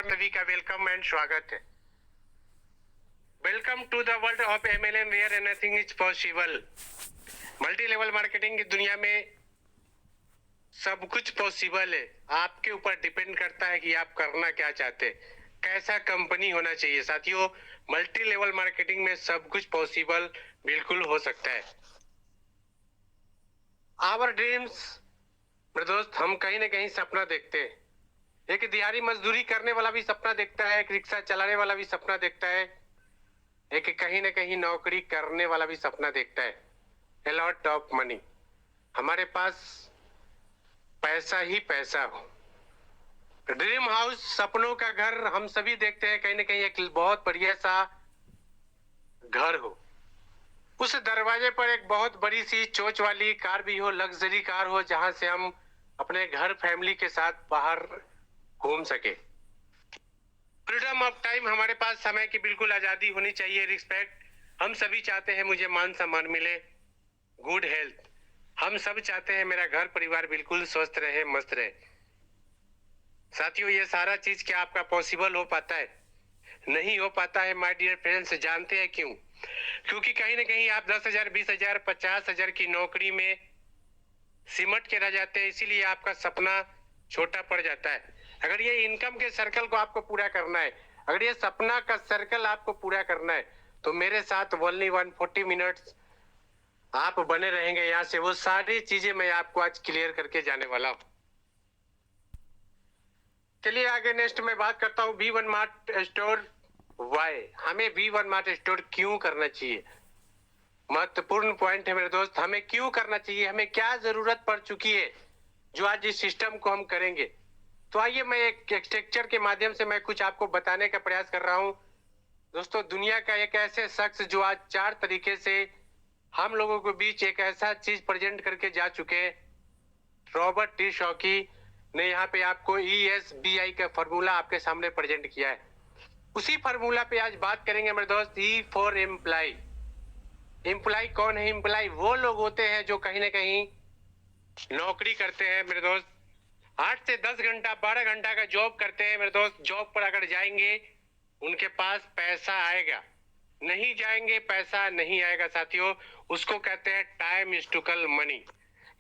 सभी का welcome and स्वागत है। Welcome to the world of MLM where anything is possible. Multi level marketing की दुनिया में सब कुछ पॉसिबल है। आपके ऊपर डिपेंड करता है कि आप करना क्या चाहते हैं, कैसा कंपनी होना चाहिए। साथियों, मल्टी लेवल मार्केटिंग में सब कुछ पॉसिबल बिल्कुल हो सकता है। आवर ड्रीम्स, मेरे दोस्त, हम कहीं ना कहीं सपना देखते हैं। एक दिहाड़ी मजदूरी करने वाला भी सपना देखता है, एक रिक्शा चलाने वाला भी सपना देखता है, एक कहीं ना कहीं नौकरी करने वाला भी सपना देखता है। A lot of money, हमारे पास पैसा ही पैसा हो। ड्रीम हाउस, सपनों का घर, हम सभी देखते हैं कहीं ना कहीं एक बहुत बढ़िया सा घर हो। उस दरवाजे पर एक बहुत बड़ी सी चोंच वाली कार भी हो, लग्जरी कार हो, जहां से हम अपने घर फैमिली के साथ बाहर घूम सके। फ्रीडम ऑफ टाइम, हमारे पास समय की बिल्कुल आजादी होनी चाहिए। रिस्पेक्ट, हम सभी चाहते हैं मुझे मान सम्मान मिले। गुड हेल्थ, हम सब चाहते हैं मेरा घर परिवार बिल्कुल स्वस्थ रहे, मस्त रहे। साथियों, ये सारा चीज क्या आपका पॉसिबल हो पाता है? नहीं हो पाता है माय डियर फ्रेंड्स। जानते हैं क्यों? क्योंकि कहीं ना कहीं आप 10,000, 20,000, 50,000 की नौकरी में सिमट के रह जाते हैं, इसीलिए आपका सपना छोटा पड़ जाता है। अगर ये इनकम के सर्कल को आपको पूरा करना है, अगर ये सपना का सर्कल आपको पूरा करना है, तो मेरे साथ ओनली 140 मिनट्स आप बने रहेंगे। यहाँ से वो सारी चीजें मैं आपको आज क्लियर करके जाने वाला हूँ। चलिए आगे नेक्स्ट मैं बात करता हूँ V1 मार्ट स्टोर। वाई, हमें V1 मार्ट स्टोर क्यों करना चाहिए? महत्वपूर्ण पॉइंट है मेरे दोस्त। हमें क्यों करना चाहिए, हमें क्या जरूरत पड़ चुकी है जो आज इस सिस्टम को हम करेंगे। तो आइए मैं एक स्ट्रक्चर के माध्यम से मैं कुछ आपको बताने का प्रयास कर रहा हूं। दोस्तों, दुनिया का एक ऐसे शख्स जो आज 4 तरीके से हम लोगों के बीच एक ऐसा चीज प्रेजेंट करके जा चुके हैं, रॉबर्ट टी शॉकी ने यहाँ पे आपको ESBI का फॉर्मूला आपके सामने प्रेजेंट किया है। उसी फॉर्मूला पे आज बात करेंगे मेरे दोस्त। E for employee. एम्प्लाई कौन है? एम्प्लाई वो लोग होते हैं जो कहीं ना कहीं नौकरी करते हैं मेरे दोस्त। 8 से 10 घंटा, 12 घंटा का जॉब करते हैं मेरे दोस्त। जॉब पर अगर जाएंगे उनके पास पैसा आएगा, नहीं जाएंगे पैसा नहीं आएगा। साथियों, उसको कहते हैं टाइम इज टूकल मनी,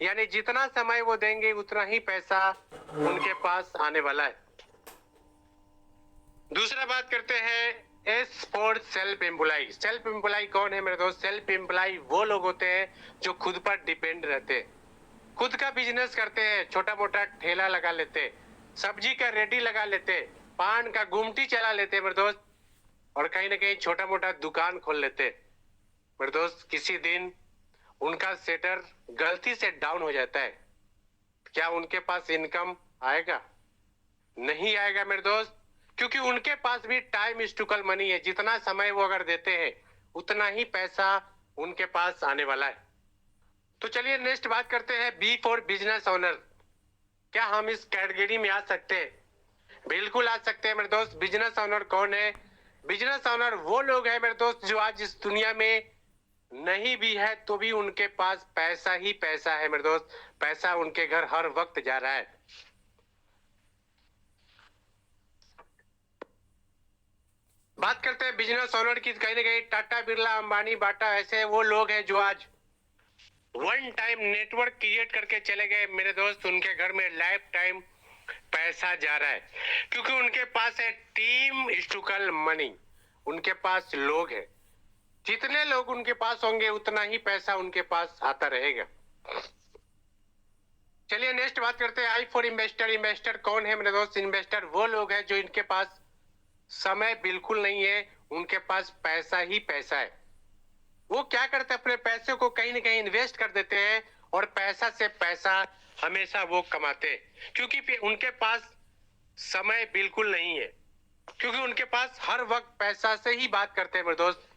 यानी जितना समय वो देंगे उतना ही पैसा उनके पास आने वाला है। दूसरा बात करते हैं S for self employ. Self employ कौन है मेरे दोस्त? सेल्फ एम्प्लॉय वो लोग होते हैं जो खुद पर डिपेंड रहते हैं, खुद का बिजनेस करते हैं, छोटा मोटा ठेला लगा लेते हैं, सब्जी का रेडी लगा लेते हैं, पान का गुमटी चला लेते हैं मेरे दोस्त, और कहीं ना कहीं छोटा मोटा दुकान खोल लेते हैं मेरे दोस्त। किसी दिन उनका सेटर गलती से डाउन हो जाता है, क्या उनके पास इनकम आएगा? नहीं आएगा मेरे दोस्त, क्योंकि उनके पास भी टाइम इज टूकल मनी है। जितना समय वो अगर देते हैं उतना ही पैसा उनके पास आने वाला है। तो चलिए नेक्स्ट बात करते हैं B फॉर बिजनेस ओनर। क्या हम इस कैटेगरी में आ सकते हैं? बिल्कुल आ सकते हैं मेरे दोस्त। बिजनेस ओनर कौन है? बिजनेस ओनर वो लोग हैं मेरे दोस्त जो आज इस दुनिया में नहीं भी है तो भी उनके पास पैसा ही पैसा है मेरे दोस्त। पैसा उनके घर हर वक्त जा रहा है। बात करते हैं बिजनेस ओनर की। कहीं ना कहीं टाटा, बिरला, अंबानी, बाटा ऐसे वो लोग हैं जो आज वन टाइम नेटवर्क क्रिएट करके चले गए मेरे दोस्त। उनके घर में लाइफ टाइम पैसा जा रहा है, क्योंकि उनके पास है टीम इस्टुकल मनी। उनके पास लोग हैं, जितने लोग उनके पास होंगे उतना ही पैसा उनके पास आता रहेगा। चलिए नेक्स्ट बात करते हैं I फॉर इन्वेस्टर। इन्वेस्टर कौन है मेरे दोस्त? इन्वेस्टर वो लोग हैं जो इनके पास समय बिल्कुल नहीं है, उनके पास पैसा ही पैसा है। वो क्या करते हैं? अपने पैसे को कहीं ना कहीं इन्वेस्ट कर देते हैं और पैसा से पैसा हमेशा वो कमाते हैं, क्योंकि उनके पास समय बिल्कुल नहीं है, क्योंकि उनके पास हर वक्त पैसा से ही बात करते हैं मेरे दोस्त।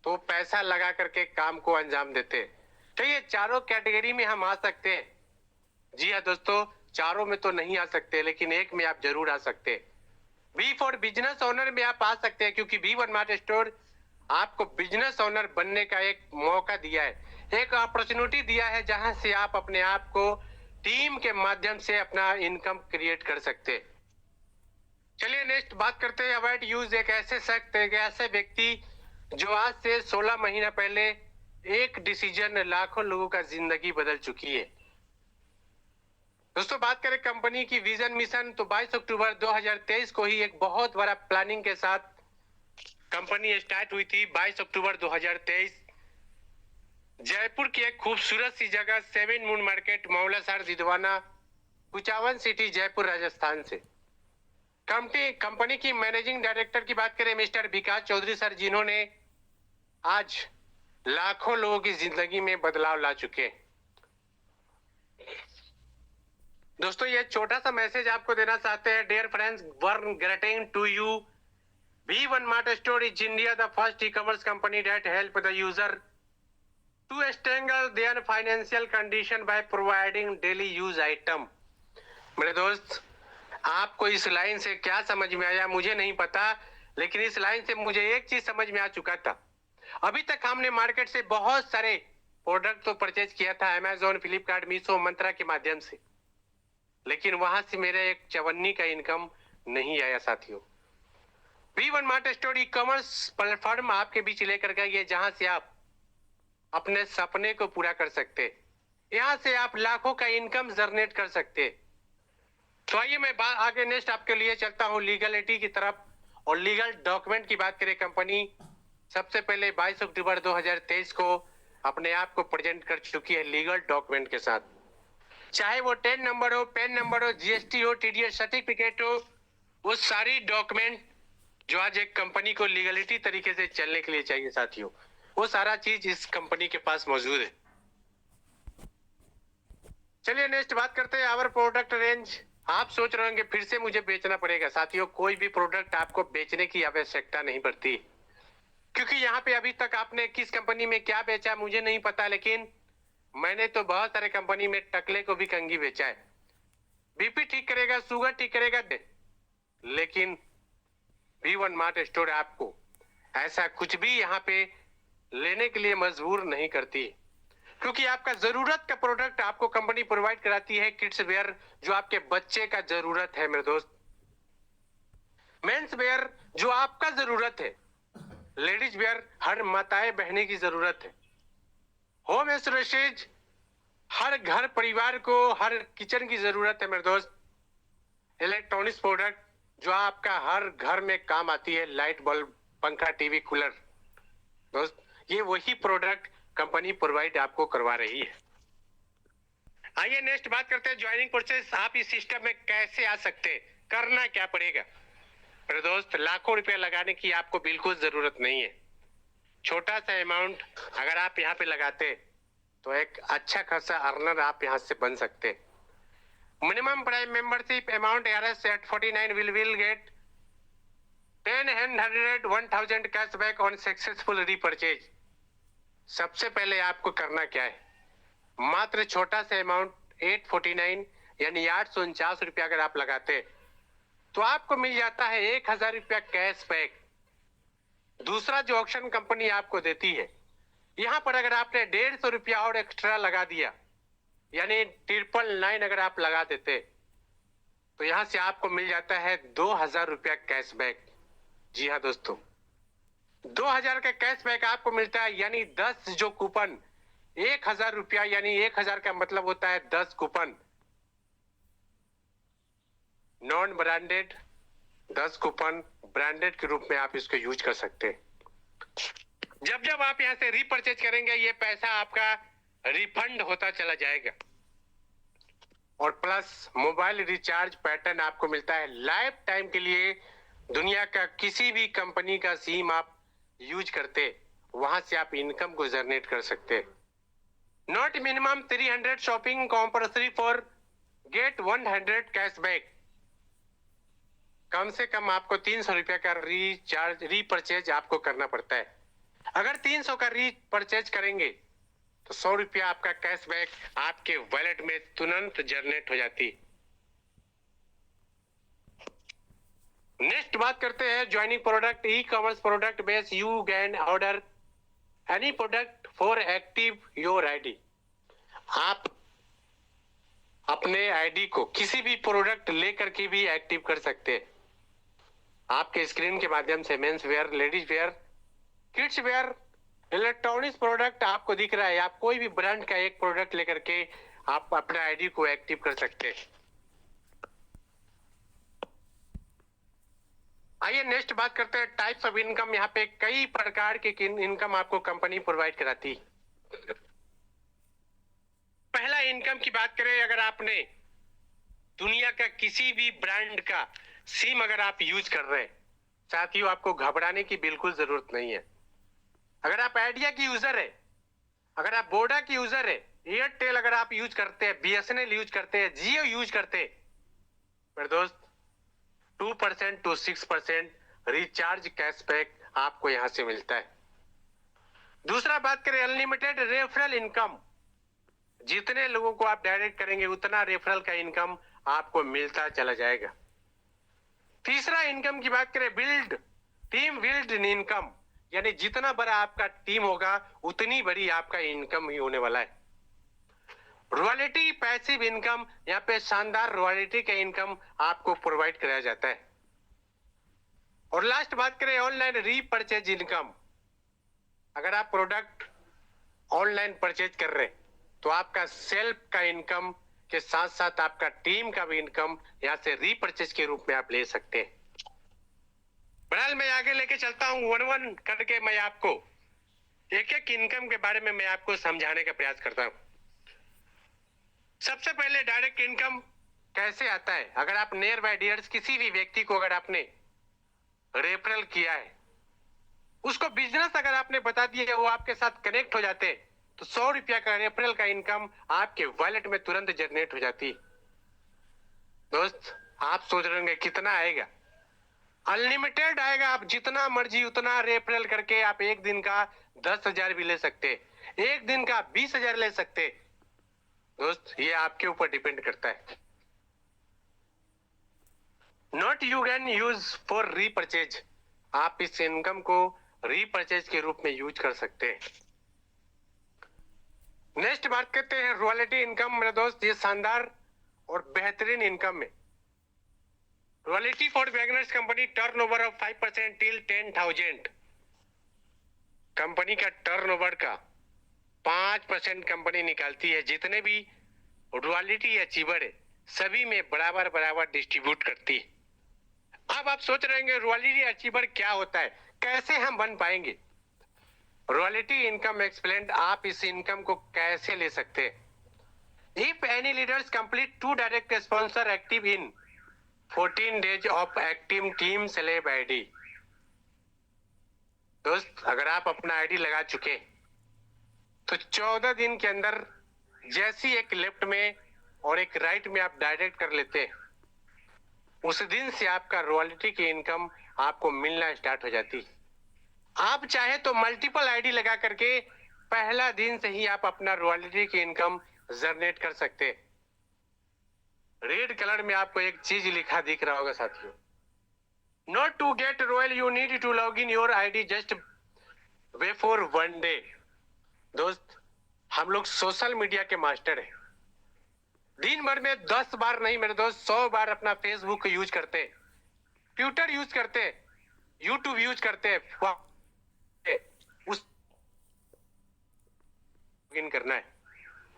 तो पैसा लगा करके काम को अंजाम देते हैं। तो ये चारों कैटेगरी में हम आ सकते हैं। जी हाँ दोस्तों, चारों में तो नहीं आ सकते, लेकिन एक में आप जरूर आ सकते हैं। B फॉर बिजनेस ओनर में आप आ सकते हैं, क्योंकि V1 मार्ट स्टोर आपको बिजनेस ओनर बनने का एक मौका दिया है, एक अपॉर्चुनिटी दिया है, जहां से आप अपने आप को टीम के माध्यम से अपना इनकम क्रिएट कर सकते हैं। चलिए नेक्स्ट बात करते हैं अवॉइड यूज। एक ऐसे शख्स, एक ऐसे व्यक्ति जो आज से 16 महीना पहले एक डिसीजन लाखों लोगों का जिंदगी बदल चुकी है। दोस्तों बात करें कंपनी की विजन मिशन, तो 22 अक्टूबर 2023 को ही एक बहुत बड़ा प्लानिंग के साथ कंपनी स्टार्ट हुई थी। 22 अक्टूबर 2023 जयपुर की एक खूबसूरत सी जगह 7 moon market, Maulasar, Didwana, Kuchaman city, Jaipur, Rajasthan से। कंपनी की मैनेजिंग डायरेक्टर की बात करें मिस्टर विकास चौधरी सर, जिन्होंने आज लाखों लोगों की जिंदगी में बदलाव ला चुके। दोस्तों ये छोटा सा मैसेज आपको देना चाहते हैं। Dear friends, warm greeting to you. V1 Mart Store is India the first e-commerce company that help the user to strangle their financial condition by providing daily use item। मेरे दोस्त, आपको इस लाइन से क्या समझ में आया मुझे नहीं पता, लेकिन इस लाइन से मुझे एक चीज समझ में आ चुका था। अभी तक हमने मार्केट से बहुत सारे प्रोडक्ट तो परचेज किया था, अमेजोन, फ्लिपकार्ट, मीशो, मंत्रा के माध्यम से, लेकिन वहां से मेरे एक चवन्नी का इनकम नहीं आया साथियों। V1 Mart Store e-commerce platform आपके बीच लेकर गए ये, जहां से आप अपने सपने को पूरा कर सकते, यहां से आप लाखों का इनकम जनरेट कर सकते। तो आइए मैं आगे नेक्स्ट आपके लिए चलता हूं लीगलिटी की तरफ। और लीगल डॉक्यूमेंट की बात करें, कंपनी सबसे पहले 22 अक्टूबर 2023 को अपने आप को प्रेजेंट कर चुकी है लीगल डॉक्यूमेंट के साथ। चाहे वो 10 नंबर हो, पेन नंबर हो, जीएसटी हो, टीडीएस सर्टिफिकेट हो, वो सारी डॉक्यूमेंट जो आज एक कंपनी को लीगलिटी तरीके से चलने के लिए चाहिए साथियों, वो सारा चीज इस कंपनी के पास मौजूद है। चलिए नेक्स्ट बात करते हैं आवर प्रोडक्ट रेंज। आप सोच रहे होंगे फिर से मुझे बेचना पड़ेगा। साथियों, कोई भी प्रोडक्ट आपको बेचने की आवश्यकता नहीं पड़ती, क्योंकि यहाँ पे अभी तक आपने किस कंपनी में क्या बेचा मुझे नहीं पता, लेकिन मैंने तो बहुत सारे कंपनी में टकले को भी कंघी बेचा है। बीपी ठीक करेगा, शुगर ठीक करेगा, लेकिन V1 Mart Store आपको ऐसा कुछ भी यहाँ पे लेने के लिए मजबूर नहीं करती, क्योंकि आपका जरूरत का प्रोडक्ट आपको कंपनी प्रोवाइड कराती है। किड्स वेयर जो आपके बच्चे का जरूरत है मेरे दोस्त, मेंस वेयर जो आपका जरूरत है, लेडीज वेयर हर माताएं बहने की जरूरत है, होम एसेसरीज हर घर परिवार को, हर किचन की जरूरत है मेरे दोस्त, इलेक्ट्रॉनिक्स प्रोडक्ट जो आपका हर घर में काम आती है, लाइट बल्ब, पंखा, टीवी, कूलर। दोस्त ये वही प्रोडक्ट कंपनी प्रोवाइड आपको करवा रही है। आइए नेक्स्ट बात करते हैं ज्वाइनिंग प्रोसेस। आप इस सिस्टम में कैसे आ सकते हैं, करना क्या पड़ेगा। मेरे दोस्त, लाखों रुपए लगाने की आपको बिल्कुल जरूरत नहीं है। छोटा सा अमाउंट अगर आप यहाँ पे लगाते तो एक अच्छा खासा अर्नर आप यहाँ से बन सकते। Minimum prime membership amount RS at 49 will get 1000 cashback on successful repurchase. सबसे पहले आपको करना क्या है, मात्र छोटा सा अमाउंट 849 यानी 849 रुपया अगर आप लगाते तो आपको मिल जाता है 1000 रुपया कैशबैक। दूसरा जो ऑप्शन कंपनी आपको देती है, यहाँ पर अगर आपने 150 रुपया और एक्स्ट्रा लगा दिया, यानी 999 अगर आप लगा देते तो यहाँ से आपको मिल जाता है 2000 रुपया कैशबैक। जी हाँ दोस्तों, 2000 का कैशबैक आपको मिलता है, यानी 10 जो कूपन 1000 रुपया, यानी 1000 का मतलब होता है 10 coupon. Non branded 10 coupon, branded के रूप में आप इसको यूज कर सकते हैं। जब जब आप यहाँ से रीपरचेज करेंगे, ये पैसा आपका रिफंड होता चला जाएगा। और प्लस मोबाइल रिचार्ज पैटर्न आपको मिलता है लाइफ टाइम के लिए। दुनिया का किसी भी कंपनी का सिम आप यूज करते, वहां से आप इनकम को जनरेट कर सकते। Not minimum 300 shopping compulsory for get 100 cashback. कम से कम आपको 300 रुपया का रीपरचेज आपको करना पड़ता है। अगर 300 का रीपरचेज करेंगे तो 100 रुपया आपका कैशबैक आपके वॉलेट में तुरंत जनरेट हो जाती। नेक्स्ट बात करते हैं joining product. E commerce product base you can order any product for active your ID. आप अपने आईडी को किसी भी प्रोडक्ट लेकर के भी एक्टिव कर सकते हैं। आपके स्क्रीन के माध्यम से men's wear, ladies wear, kids where, electronics product आपको दिख रहा है। आप कोई भी ब्रांड का एक प्रोडक्ट लेकर के आप अपना आईडी को एक्टिव कर सकते हैं। आइए नेक्स्ट बात करते हैं टाइप्स ऑफ इनकम। यहाँ पे कई प्रकार के इनकम आपको कंपनी प्रोवाइड कराती है। पहला इनकम की बात करें, अगर आपने दुनिया का किसी भी ब्रांड का सिम अगर आप यूज कर रहे हैं, साथियों आपको घबराने की बिल्कुल जरूरत नहीं है। अगर आप आइडिया की यूजर है, अगर आप वोडा की यूजर है, एयरटेल अगर आप यूज करते हैं, बीएसएनएल यूज करते हैं, जियो यूज करते हैं, मेरे दोस्त 2% to 6% रिचार्ज कैशबैक आपको यहां से मिलता है। दूसरा बात करें अनलिमिटेड रेफरल इनकम, जितने लोगों को आप डायरेक्ट करेंगे उतना रेफरल का इनकम आपको मिलता चला जाएगा। तीसरा इनकम की बात करें बिल्ड टीम बिल्ड इनकम, यानी जितना बड़ा आपका टीम होगा उतनी बड़ी आपका इनकम ही होने वाला है। रॉयल्टी पैसिव इनकम, यहाँ पे शानदार रॉयल्टी का इनकम आपको प्रोवाइड कराया जाता है। और लास्ट बात करें ऑनलाइन रीपरचेज इनकम, अगर आप प्रोडक्ट ऑनलाइन परचेज कर रहे हैं तो आपका सेल्फ का इनकम के साथ साथ आपका टीम का भी इनकम यहाँ से रीपरचेज के रूप में आप ले सकते हैं। बहरहाल मैं आगे लेके चलता हूँ, वन वन करके मैं आपको एक एक इनकम के बारे में मैं आपको समझाने का प्रयास करता हूँ। सबसे पहले डायरेक्ट इनकम कैसे आता है। अगर आप नियर बाय डियर्स किसी भी व्यक्ति को अगर आपने रेफरल किया है, उसको बिजनेस अगर आपने बता दिया वो आपके साथ कनेक्ट हो जाते हैं, तो 100 रुपया का रेफरल का इनकम आपके वॉलेट में तुरंत जनरेट हो जाती। दोस्त आप सोच रहे होंगे कितना आएगा, अनलिमिटेड आएगा। आप जितना मर्जी उतना रेफरल करके आप एक दिन का 10,000 भी ले सकते, एक दिन का 20,000 ले सकते। दोस्त ये आपके ऊपर डिपेंड करता है। Not you can use for repurchase, आप इस इनकम को रीपरचेज के रूप में यूज कर सकते हैं। नेक्स्ट बात करते हैं रॉयल्टी इनकम। मेरे दोस्त ये शानदार और बेहतरीन इनकम है। Royalty for beginners company turnover of 5% till 10,000, company का टर्नओवर का 5% कंपनी निकालती है। जितने भी रॉयल्टी अचीवर है सभी में बराबर बराबर डिस्ट्रीब्यूट करती है। अब आप सोच रहे होंगे रॉयल्टी अचीवर क्या होता है, कैसे हम बन पाएंगे। रॉयल्टी इनकम एक्सप्लेन, आप इस इनकम को कैसे ले सकते हैं। If any leaders complete 2 direct sponsor active in 14 days of active team celeb ID. दोस्त अगर आप अपना आईडी लगा चुके तो 14 दिन के अंदर जैसी एक लेफ्ट में और एक राइट में आप डायरेक्ट कर लेते हैं, उस दिन से आपका रॉयल्टी की इनकम आपको मिलना स्टार्ट हो जाती। आप चाहे तो मल्टीपल आईडी लगा करके पहला दिन से ही आप अपना रॉयल्टी की इनकम जनरेट कर सकते। रेड कलर में आपको एक चीज लिखा दिख रहा होगा साथियों, not to get royal you need to log in your ID just way for 1 day। दोस्त हम लोग सोशल मीडिया के मास्टर हैं, दिन भर में 10 बार नहीं मेरे दोस्त 100 बार अपना फेसबुक यूज करते हैं, ट्विटर यूज करते हैं, यूट्यूब यूज करते हैं। उस लॉगिन करना है,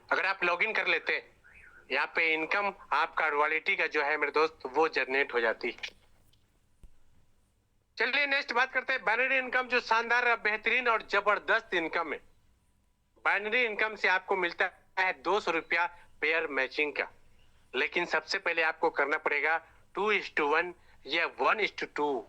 अगर आप लॉगिन कर लेते हैं यहाँ पे इनकम आपका रॉयल्टी का जो है मेरे दोस्त वो जनरेट हो जाती। चलिए नेक्स्ट बात करते हैं बाइनरी इनकम, जो शानदार बेहतरीन और जबरदस्त इनकम है। बाइनरी इनकम से आपको मिलता है 200 रुपया पेयर मैचिंग का, लेकिन सबसे पहले आपको करना पड़ेगा 2:1 या 1:2,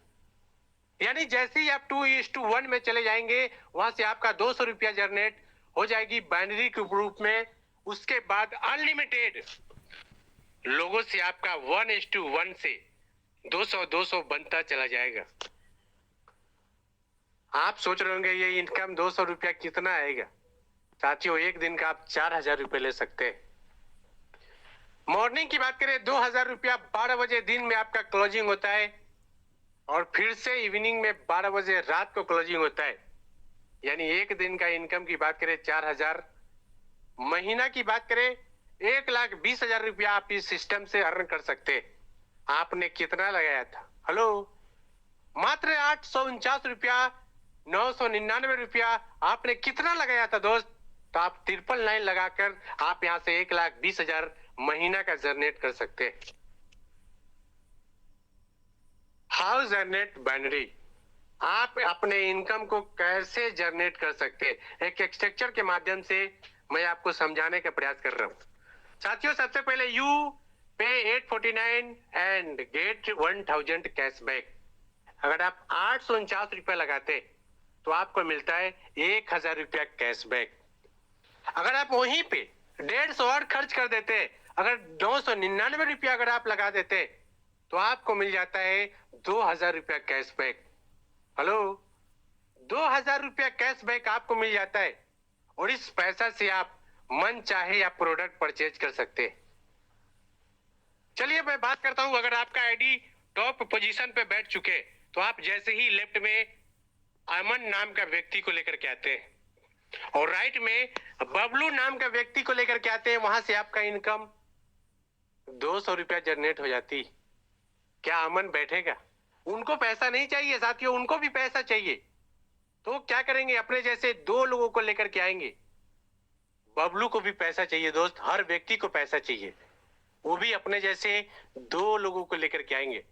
यानी जैसे ही आप 2:1 में चले जाएंगे वहां से आपका 200 रुपया जनरेट हो जाएगी बाइनरी के रूप में। उसके बाद अनलिमिटेड लोगों से आपका 1:1 से 200 बनता चला जाएगा। आप सोच रहे होंगे ये इनकम 200 रुपया कितना आएगा। साथियों एक दिन का आप 4,000 रुपये ले सकते हैं। मॉर्निंग की बात करें 2,000 रुपया 12 बजे दिन में आपका क्लोजिंग होता है, और फिर से इवनिंग में 12 बजे रात को क्लोजिंग होता है, यानी एक दिन का इनकम की बात करें 4,000। महीना की बात करें 1,20,000 रुपया आप इस सिस्टम से अर्न कर सकते हैं। आपने कितना लगाया था, हेलो मात्र 849 रुपया 999 रुपया आपने कितना लगाया था दोस्त? तो आप 999 लगाकर आप यहां से 1,20,000 महीना का जनरेट कर सकते हैं। हाउ जनरेट बाइनरी, आप अपने इनकम को कैसे जनरेट कर सकते हैं, एक स्ट्रक्चर के माध्यम से मैं आपको समझाने का प्रयास कर रहा हूं। साथियों, सबसे पहले यू पे 849 एंड गेट 1000 कैशबैक। अगर आप 849 रुपया लगाते तो आपको मिलता है 1,000 रुपया कैशबैक। अगर आप वहीं पे 150 और खर्च कर देते, अगर 999 रुपया अगर आप लगा देते तो आपको मिल जाता है 2,000 रुपया कैशबैक। हेलो, 2,000 रुपया कैशबैक आपको मिल जाता है और इस पैसा से आप मन चाहे आप प्रोडक्ट परचेज कर सकते हैं। चलिए मैं बात करता हूं, अगर आपका आईडी टॉप पोजीशन पे बैठ चुके तो आप जैसे ही लेफ्ट में अमन नाम का व्यक्ति को लेकर के आते हैं और राइट में बबलू नाम का व्यक्ति को लेकर के आते हैं, वहां से आपका इनकम 200 रुपया जनरेट हो जाती। क्या अमन बैठेगा? उनको पैसा नहीं चाहिए साथियों, उनको भी पैसा चाहिए। तो क्या करेंगे, अपने जैसे 2 लोगों को लेकर के आएंगे। बबलू को भी पैसा चाहिए दोस्त, हर व्यक्ति को पैसा चाहिए, वो भी अपने जैसे 2 लोगों को लेकर के आएंगे।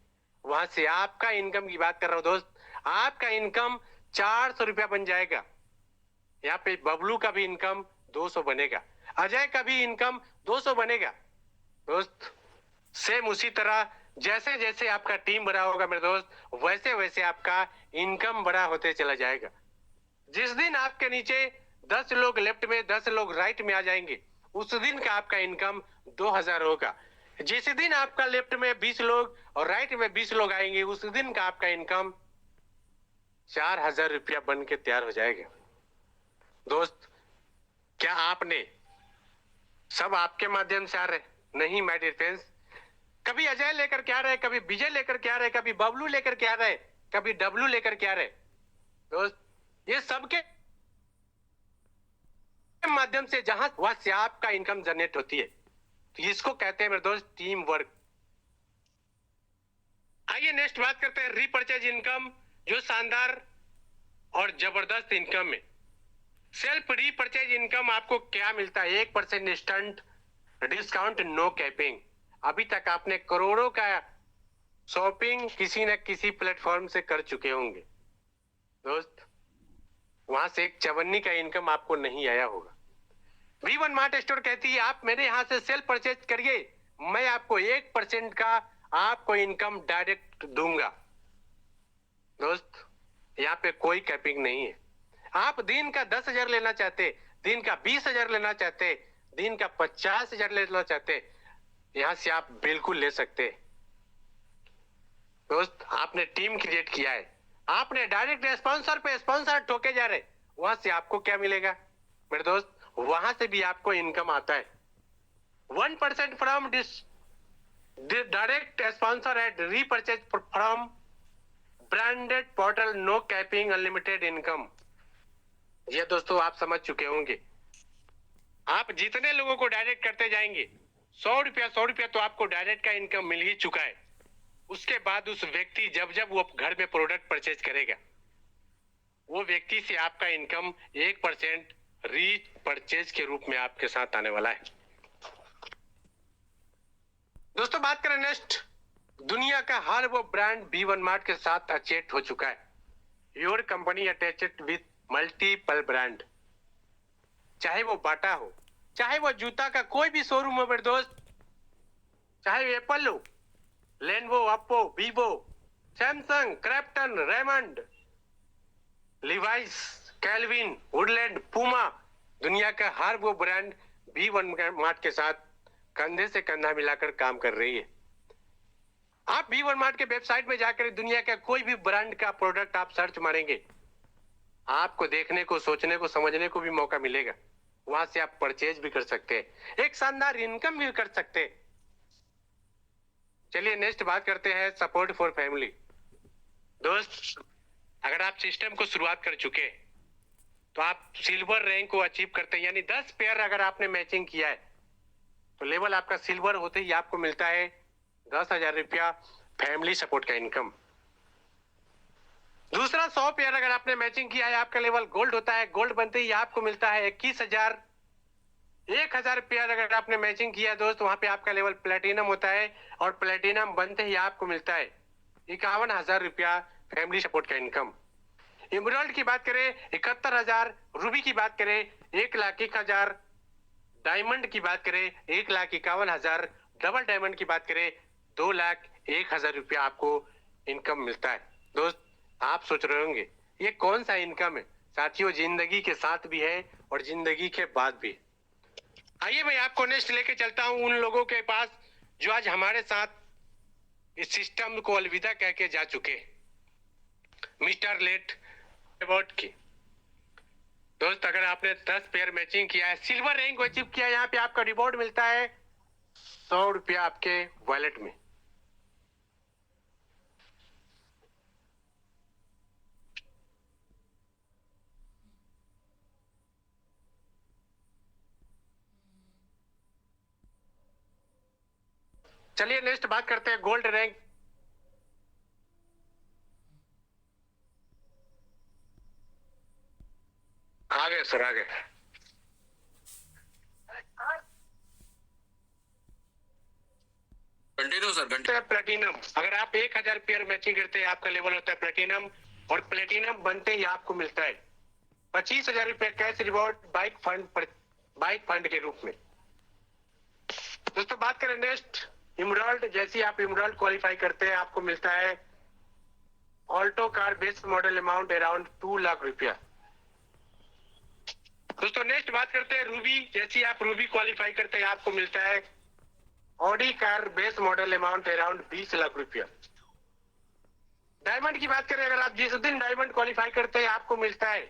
वहां से आपका इनकम की बात कर रहा हूं दोस्त, आपका इनकम 400 रुपया बन जाएगा। यहाँ पे बबलू का भी इनकम 200 बनेगा, अजय का भी इनकम 200 बनेगा दोस्त। सेम उसी तरह जैसे जैसे आपका टीम बड़ा होगा मेरे दोस्त, वैसे वैसे आपका इनकम बड़ा होते चला जाएगा। जिस दिन आपके नीचे 10 लोग लेफ्ट में 10 लोग राइट में आ जाएंगे, उस दिन का आपका इनकम 2,000 होगा। जिस दिन आपका लेफ्ट में 20 लोग और राइट में 20 लोग आएंगे, उस दिन का आपका इनकम 4,000 रुपया बन के तैयार हो जाएगा। दोस्त, क्या आपने सब आपके माध्यम से आ रहे? नहीं माय डियर फ्रेंड्स, कभी अजय लेकर के आ रहे, कभी विजय लेकर के आ रहे, कभी बबलू लेकर के आ रहे, कभी डब्लू लेकर के आ रहे। दोस्त, ये सबके माध्यम से जहां वहां से आपका इनकम जनरेट होती है, तो इसको कहते हैं मेरे दोस्त टीम वर्क। आइए नेक्स्ट बात करते हैं रीपर्चेज इनकम, जो शानदार और जबरदस्त इनकम है। सेल्फ रीपर्चेज इनकम आपको क्या मिलता है? 1% इंस्टेंट डिस्काउंट, नो कैपिंग। अभी तक आपने करोड़ों का शॉपिंग किसी न किसी प्लेटफॉर्म से कर चुके होंगे दोस्त, वहां से एक चवन्नी का इनकम आपको नहीं आया होगा। V1 मार्ट स्टोर कहती है आप मेरे यहां से सेल्फ परचेज करिए, मैं आपको 1% का आपको इनकम डायरेक्ट दूंगा। दोस्त, यहाँ पे कोई कैपिंग नहीं है। आप दिन का 10,000 लेना चाहते, दिन का 20,000 लेना चाहते, दिन का 50,000 लेना चाहते, यहां से आप बिल्कुल ले सकते। दोस्त, आपने टीम क्रिएट किया है, आपने डायरेक्ट स्पॉन्सर पे स्पॉन्सर ठोके जा रहे, वहां से आपको क्या मिलेगा मेरे दोस्त? वहां से भी आपको इनकम आता है। 1% from direct sponsor at repurchase from branded portal, no capping, unlimited income. ये दोस्तों आप समझ चुके होंगे। आप जितने लोगों को डायरेक्ट करते जाएंगे, 100 रुपया तो आपको डायरेक्ट का इनकम मिल ही चुका है। उसके बाद उस व्यक्ति जब जब वो घर में प्रोडक्ट परचेज करेगा, वो व्यक्ति से आपका इनकम 1% रीपरचेज के रूप में आपके साथ आने वाला है। दोस्तों, बात करें नेक्स्ट, दुनिया का हर वो ब्रांड V1 मार्ट के साथ अचेट हो चुका है। Your company attached with multiple brand, चाहे वो बाटा हो, चाहे वो जूता का कोई भी शोरूम हो मेरे दोस्त, चाहे एप्पल हो, लेनोवो, ओप्पो, वीवो, सैमसंग, क्रैप्टन, Raymond, Levi's, Calvin, Woodland, Puma, दुनिया का हर वो ब्रांड V1 मार्ट के साथ कंधे से कंधा मिलाकर काम कर रही है। आप V1 मार्ट के वेबसाइट में जाकर दुनिया का कोई भी ब्रांड का प्रोडक्ट आप सर्च मारेंगे, आपको देखने को, सोचने को, समझने को भी मौका मिलेगा। वहां से आप परचेज भी कर सकते हैं, एक शानदार इनकम भी कर सकते हैं। चलिए नेक्स्ट बात करते हैं सपोर्ट फॉर फैमिली। दोस्त, अगर आप सिस्टम को शुरुआत कर चुके तो आप सिल्वर रैंक को अचीव करते हैं, यानी 10 पेयर अगर आपने मैचिंग किया है तो लेवल आपका सिल्वर होते ही आपको मिलता है 10,000 रुपया फैमिली सपोर्ट का इनकम। 1700 पेयर अगर आपने मैचिंग किया है, आपका लेवल गोल्ड होता है। गोल्ड बनते ही आपको मिलता है 21,000। 1,000 पेयर अगर आपने मैचिंग किया दोस्त, वहां पे आपका लेवल प्लेटिनम होता है, और प्लेटिनम बनते ही आपको मिलता है 51,000 रुपया फैमिली सपोर्ट का इनकम। इमराल्ड की बात करें 71,000, रूबी की बात करें 1,01,000, डायमंड की बात करें 1,51,000, डबल डायमंड की बात करें 2,01,000 रुपया आपको इनकम मिलता है। दोस्त आप सोच रहे होंगे ये कौन सा इनकम है? साथियों, जिंदगी के साथ भी है और जिंदगी के बाद भी। आइए मैं आपको नेक्स्ट लेके चलता हूं उन लोगों के पास जो आज हमारे साथ इस सिस्टम को अलविदा कह के जा चुके। मिस्टर लेट अवार्ड की दोस्त, अगर आपने 10 पेयर मैचिंग किया है, सिल्वर रैंक को अचीव किया, यहाँ पे आपका रिवॉर्ड मिलता है 100 रुपया आपके वॉलेट में। चलिए नेक्स्ट बात करते हैं गोल्ड रैंक। आ गए सर, आ गए। Continue sir, continue. प्लेटिनम, अगर आप 1,000 पेयर मैचिंग करते हैं, आपका लेवल होता है प्लेटिनम, और प्लेटिनम बनते ही आपको मिलता है 25,000 रुपया कैश रिवॉर्ड बाइक फंड के रूप में। दोस्तों बात करें नेक्स्ट इमराल्ड। जैसे आप इमराल्ड क्वालिफाई करते हैं, आपको मिलता है Alto car base model amount around 2 lakh रुपया। दोस्तों नेक्स्ट बात करते हैं रूबी। जैसे आप रूबी क्वालिफाई करते हैं, आपको मिलता है Audi car base model amount around 20 lakh रुपया। डायमंड की बात करें, अगर आप जिस दिन डायमंड क्वालिफाई करते हैं, आपको मिलता है